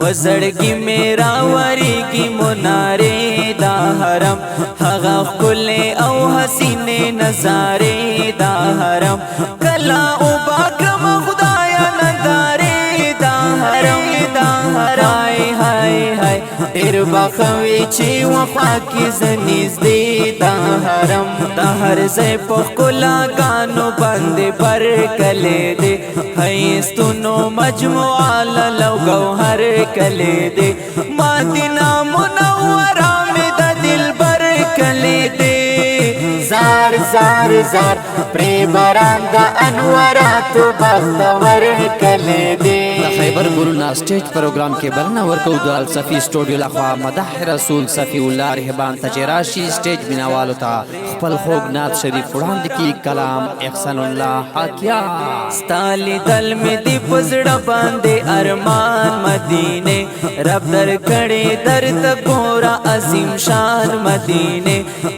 पसड़गी मेरा वरी की मुनारे दा हरम हगा खुले औ हसीने नजारे दा हरम कला उबा क्रम खुदाया नजारे दा हरम हाय हाय हाय ढेर बखوي چې وفا کی زنیز دی دا حرم دا هر ځای په کلا غانو باندې پر کله دی هيستونو مجموعه لو گوهر کله دی مدینه منوره می د دلبر کله دی زار زار زار پری باران دا انوارات بختور کله دی خیبر ګورنا سټیج پروګرام کې برنا ورکو د الصفی سټوډیو لخوا مدح رسول صفی الله رهبان تجراشی سټیج بناوالو ته خپل خوږ نعت شریف وړاندې کی کلام احسان الله حکیا ستالی دل می دی پزړه باندې ارمان مدینه رب در کړي درد ګورا عظیم شان مدینه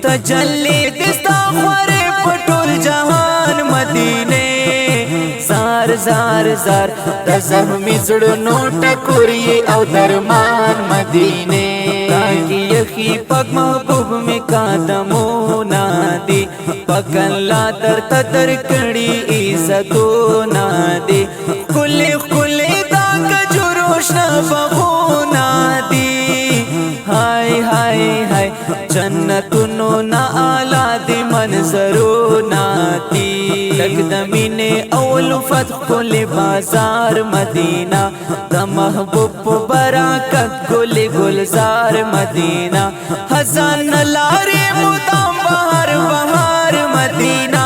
تجلی دستا خوره پټول جهان مدینه زار زار زار د زخمی زړونو ټکوري او درمان مدینه تاکي یخي پاک محبوب می قدمونه دي پاک الله درته درکړي عزتونه دي کله کله دا کجروش نه بغونه دي هاي هاي هاي جنتونو نا اعلی دی منظرونه دي لک د مینې اول فتح کل بازار مدینہ د محبوب په برکت ګل گلزار مدینہ حسن لارې مدام بهار بهار مدینہ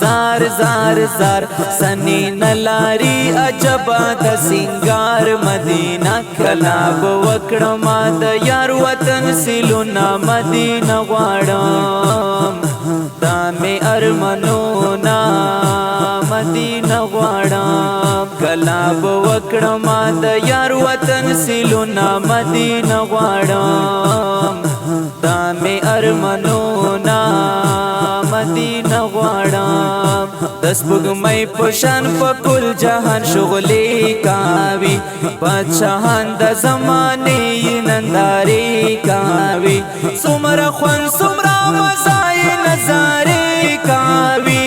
زار زار زار سنی نلاری عجبا د سنگار مدینہ کلا بوکړم د یار وطن سلونا مدینہ غواړم دا می ارمنونا مدینہ غواړم کلا بوکړم د یار وطن سلونا مدینہ غواړم دا می ارمنونا مدینہ غواړم دس بګمای پشان په کل جهان شغلې کاوي بادشاہان د زمانه ننداري کاوي سمره خون سمره مزای نظارې کاوي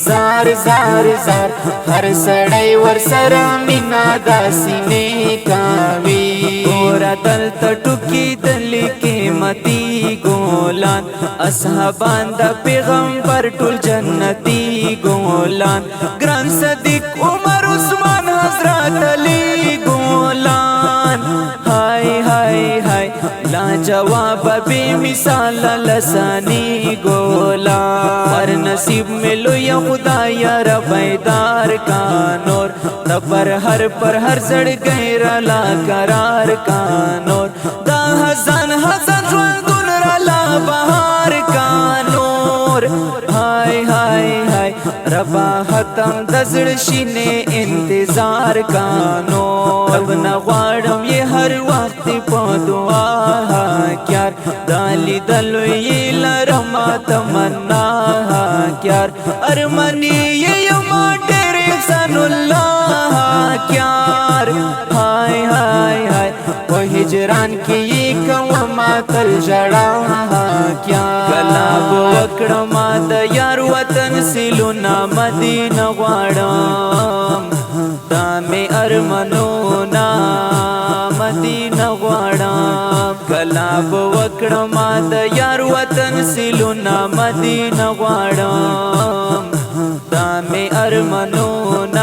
زار زار زار هر سړی ور سره مینا داسینه کاوي اور دلته ټوکی دلی کې متی ګولان اصحابان د پیغمبر ټول جنتی ګولان ګران صدیق عمر عثمان حضرت علی ګولان هاي هاي هاي لا جواب بے مثال لسانی ګولان هر نصیب ملو یا خدا یا رب دار کا نور پر ہر زڑ غیر لا قرار کا نور دا حسن حسن ژوندون را لا بهار کا نور ہائے ہائے ہائے ربا ختم دزړ شینه انتظار کا نور رب نا غواړم یہ ہر وخت په دعا کیار دالی دلو یہ لرما تمنا کیار ارمنی یہ ما ډېر احسان الله کیار ہائے ہائے ہائے وہ ہجران کی کوم تل جڑا کیار کلا وکړم د یار وطن سلونا مدینہ غواړم دا می ارمنونا مدینہ غواړم کلا وکړم د یار وطن سلونا مدینہ غواړم دا می ارمنونا